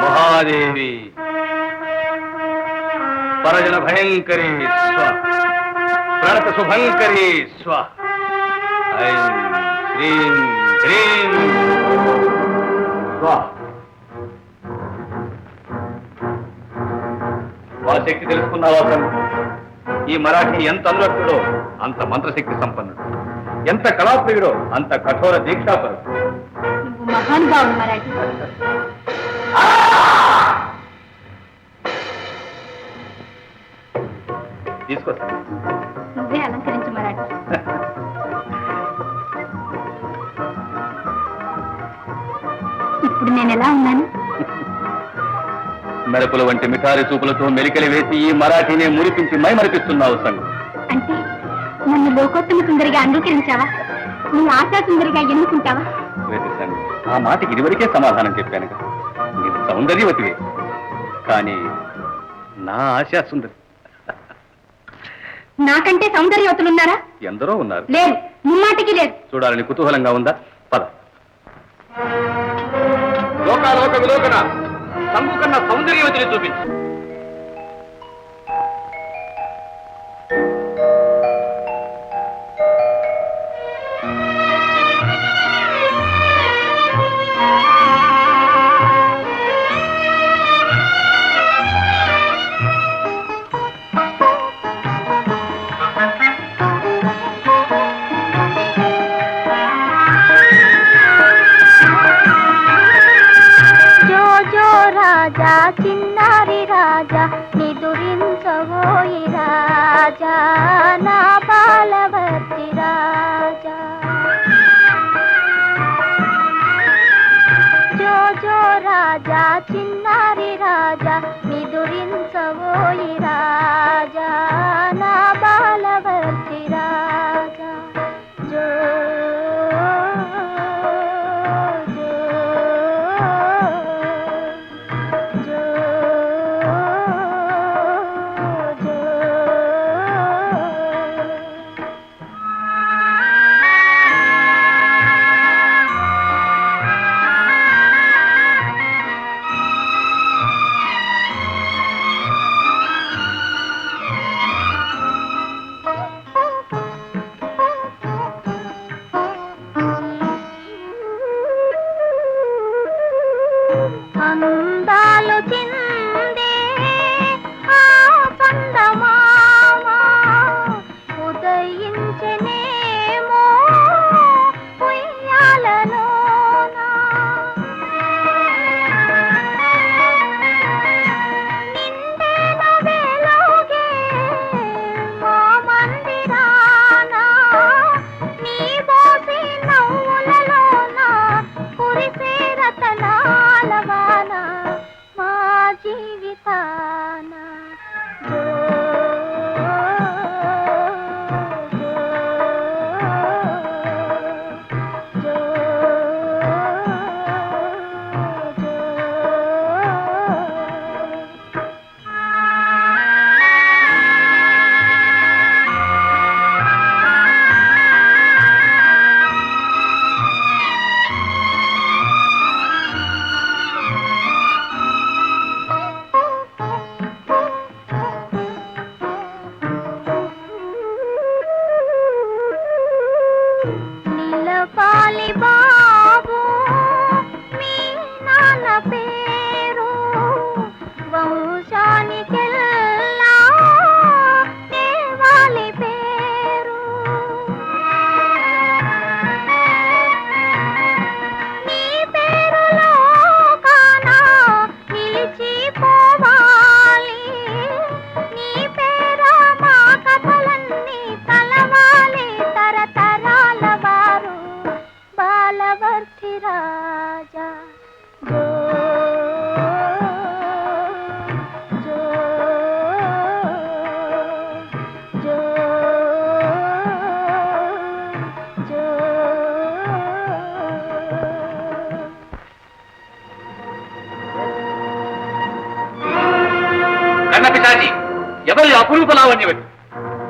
महादेवी परजन भयंकरी स्व प्रणत शुभंकरी स्व ऐं ह्रीं ह्रीं स्व వారి శక్తి తెలుసుకున్నావా? ఈ మరాఠీ ఎంత అనురక్తుడో అంత మంత్రశక్తి సంపన్నుడు, ఎంత కళాప్రియుడో అంత కఠోర దీక్షాపరుడు. మహానుభావుడు మరాఠీ. తీసుకొస్తా. నువ్వే అలంకరించు మరాఠీ. ఇప్పుడు నేను ఎలా ఉన్నాను? మెరుపుల వంటి మిఠారి చూపులతో మెలికలు వేసి ఈ మరాఠీనే మురిపించి మైమరిపిస్తున్నావు సంగం. అంటే నన్ను లోకోత్తమ సుందరిగా అంగీకరించావా? నీ ఆశా సుందరిగా ఎన్నుకుంటావా? ఆ మాటకి ఇదివరకే సమాధానం చెప్పాను. నీవు సౌందర్యవతివే, కానీ నా ఆశా సుందరి. నాకంటే సౌందర్యవతులున్నారా? ఎందరో ఉన్నారు. లేదు, ముమ్మాటికి లేదు. చూడాలని కుతూహలంగా ఉందా? పద. లోకాలోక విలోకన సంగు కన్నా సౌందర్యవతిని చూపించు. రాజా చిన్నారి రాజా నిదురించబోయి రాజా నా బాలవర్తి రాజా. జో జో రాజా చిన్నారి రాజా నిదురించబోయి రాజా నా బాలవర్తి రాజా. జో అందాలు చిందే ఆ చందమామ ఉదయించనేమో ఉయ్యాలలోన. నిండెన వెలుగే మా మందిరాన నీ బోసి నవ్వులలోన కురిసే రతనాలవాన మా జీవితాన. జో జో జో జో. నిలపాలి బాబు మీ నాన్న పేరు వంశానికెల్లా దేవాలి పేరు. నీ పేరులో కానా నిలిచిపోవాలి. నీ పేర మా కథలన్నీ తలవాలి తరతరాల వారు బాలవర్తి రాజా. జో జో జో జో. కన్నపిశాచి, ఎవరి అపురూప లావణ్యవతి?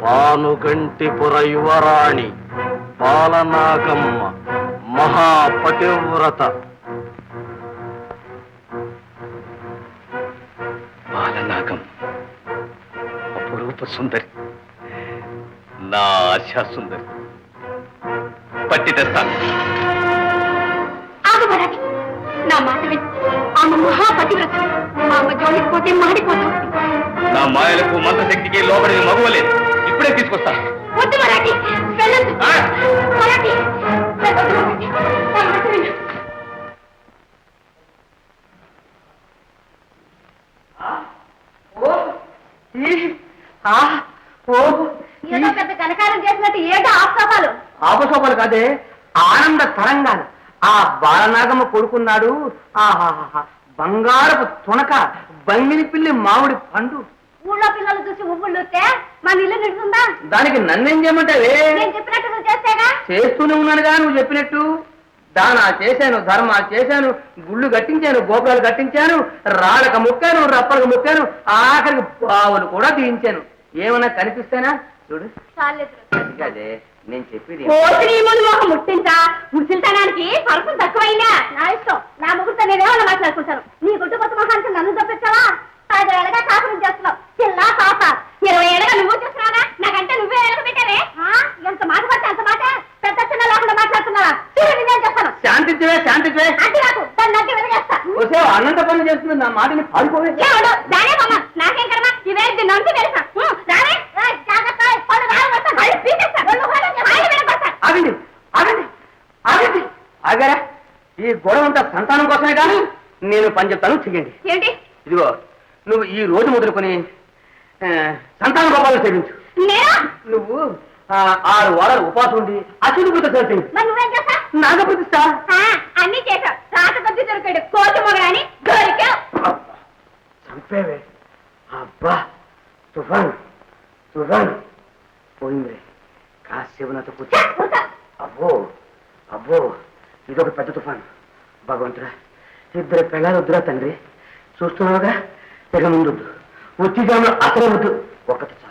పానుగంటిపుర యువరాణి పాలనాగమ్మ మహాపతివ్రత. బాలనాగం, అపురూప సుందరి, నా ఆశా సుందరి. పట్టి తెస్తాను. ఆగమరాకి నా మాట విని ఆమె మహాపతివ్రత. ఆమె జోలికి పోతే మాడిపోతాం. నా మాయలకు మంత్రశక్తికి లోబడిన మగువలేదు. ఇప్పుడే తీసుకొస్తాను. వద్దు మరాఠీ, వెళ్ళొద్దు. మరాఠీ, వెళ్ళొద్దు మరాఠీ. నా మాట విను. ఏదో పెద్ద కనకారం చేసినట్టు ఏదో ఆప్సోపాలు. ఆపసోపాలు కాదే, ఆనంద తరంగాలు. ఆ బాలనాగమ్మ కొడుకున్నాడు. ఆహాహా, బంగారపు తునక, బంగిని పిల్లి మామిడి పండు. ఊళ్ళో పిల్లలు చూసి ఉవ్వుళ్ళూస్తే మన ఇల్లు నిడుతుందా? దానికి నన్నేం చేయమంటావే? నేను చెప్పినట్టు నువ్వు చేస్తేగా. చేస్తూనే ఉన్నానుగా నువ్వు చెప్పినట్టు. దానా చేశాను, ధర్మా చేశాను, గుళ్ళు కట్టించాను, గోపురాలు కట్టించాను, రాళ్ళకు ముక్కాను, రప్పలకు ముక్కాను, ఆఖరికి బావులు కూడా తీయించాను. ఏమన్నా కనిపిస్తేనా చూడు. అదే నేను చెప్పేది. కోతిని ముందు మొహం ముట్టించా. ముసిల్తనానికి పరుపు తక్కువైందా? నా ఇష్టం. నా ముగ్గురితో నేనేమన్నా మాట్లాడుకుంటాను. నీ గుట్టుకొత్త మొహానికి నన్ను తప్పించావా? 10 ఏళ్ళగా కాపురం చేస్తున్నావు. చిల్లా కాప 20 ఏళ్ళగా నువ్వు చేస్తున్నావా? నాకంటే నువ్వే ఏళ్ళగా పెట్టావే. ఎంత మాట పడితే అంత మాట. పెద్ద చిన్న లేకుండా మాట్లాడుతున్నావా? చూడండి, నేను చెప్తాను. శాంతించవే, శాంతించవే. అంటే నాకు దాన్ని నచ్చి వెనకేస్తా. వస్తే అన్నంత పని చేస్తుంది. నా మాటని పాడుకోవే. ఏమడు దానే బొమ్మ, నాకేం కర్మ. ఇవే దీన్ని అంటూ తెలుసా? రానే జాగ్రత్త. పళ్ళు రావస్తా, కళ్ళు పీకేస్తా. ఆగండి, ఆగండి, ఆగండి. ఆగారా? ఈ గొడవ అంతా సంతానం కోసమే కానీ నేను పని చెప్తాను, చెయ్యండి. ఏంటి? ఇదిగో, నువ్వు ఈ రోజు మొదలుకొని సంతాన గోపాలను సేవించు. నేను నువ్వు 6 వారాలు ఉపాసం ఉండి అచ్యుత చేయి. మరి నువ్వేం చేస్తా? నాగప్రతిష్ఠ. అన్ని చేశావు. రాత కొద్ది దొరికాడు కోతి మొగరాని దొరికావు. చంపేవే. అబ్బా, తుఫాన్ తుఫాన్ పోయింది. కాసేపు నాతో కూర్చో. అబ్బో అబ్బో, ఇదొక పెద్ద తుఫాన్. భగవంతుడా, 2 పిల్లలు వద్దురా తండ్రి. చూస్తున్నావుగా, తెగ ముందొద్దు. వచ్చి జాములు అసలు వద్దు. ఒక్కటి చాలు.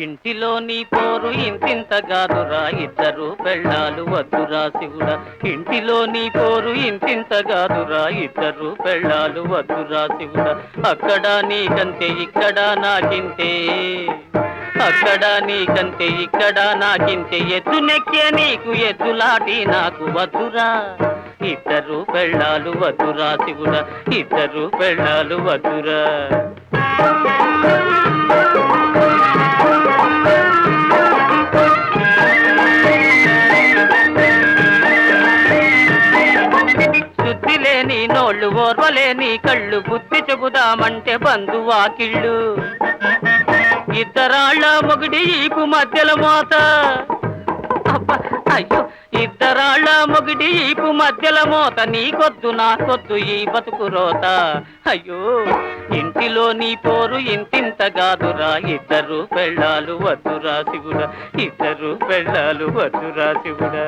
ఇంటిలోని పోరు ఇంతింతగాదురా, 2 పెళ్ళాలు వద్దురా శివుడా. ఇంటిలోని పోరు ఇంతింతగాదురా, 2 పెళ్ళాలు వద్దురా శివుడా. అక్కడ నీకంతే ఇక్కడ నాకింతే, అక్కడ నీకంతే ఇక్కడ నాకింతే. ఎద్దు నెక్కే నీకు ఎద్దులాటి నాకు వద్దురా. 2 పెళ్ళాలు వద్దురా శివుడా, 2 పెళ్ళాలు వద్దురా. శుద్ధిలేని నోళ్ళు, ఓర్వలేని కళ్ళు, బుద్ధి చెబుదామంటే బంధువాకిళ్ళు. 2 మొగుడి ఈపు మధ్యల మోత. అబ్బా అయ్యో, 2 మొగుడి ఈపు మధ్యల మోత. నీకొద్దు నాకొద్దు ఈ బతుకు రోత. అయ్యో, ఇంటిలో నీ పోరు ఇంతింతగాదురా, 2 పెళ్ళాలు వద్దురా శివుడా, 2 పెళ్ళాలు వద్దురా శివుడా.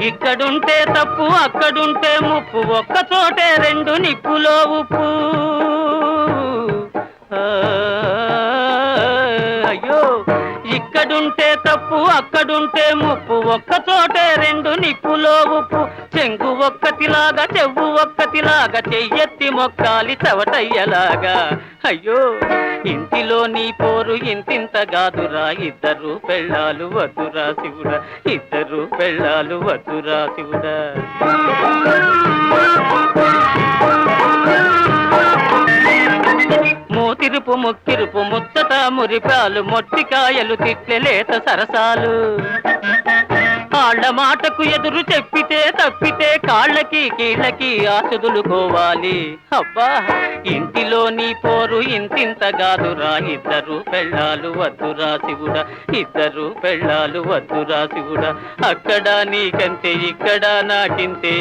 ఇక్కడుంటే తప్పు, అక్కడుంటే ముప్పు, ఒక్క చోటే 2 నిప్పులో ఉప్పు. అయ్యో, ఇక్కడుంటే తప్పు, అక్కడుంటే ముప్పు, ఒక్క చోటే 2 నిప్పులో ఉప్పు. చెంగు ఒక్కతిలాగా, చెవ్వు ఒక్కతిలాగా, చెయ్యెత్తి మొక్కాలి చవటయ్యలాగా. అయ్యో, ఇంటిలో నీ పోరు ఇంతింతగాదురా, 2 పెళ్ళాలు వద్దురా శివుడా, 2 పెళ్ళాలు వద్దురా శివుడా. మూతిరుపు ముక్కిరుపు ముచ్చట మురిపాలు, మొట్టికాయలు తిట్లె లేత సరసాలు. ఆళ్ల మాటకు ఎదురు చెప్పితే తప్పితే కాళ్ళకి కీళ్ళకి ఆసుదులుకోవాలి. అబ్బా ఇంటిలోని పోరు ఇంతింత కాదురా, ఇద్దరు పెళ్ళాలు వద్దురా శివుడా, ఇద్దరు పెళ్ళాలు వద్దురా శివుడా. అక్కడ నీకంతే ఇక్కడ నాకింతే,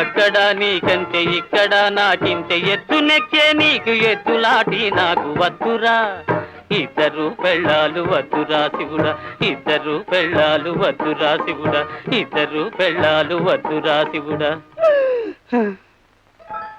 అక్కడ నీకంతే ఇక్కడ నాకింతే, ఎత్తు నెక్కే నీకు ఎత్తులాటి నాకు వద్దురా, ఇద్దరు పెళ్ళాలు వద్దురా శివుడా, ఇద్దరు పెళ్ళాలు వద్దురా శివుడా, ఇద్దరు పెళ్ళాలు వద్దురా శివుడా.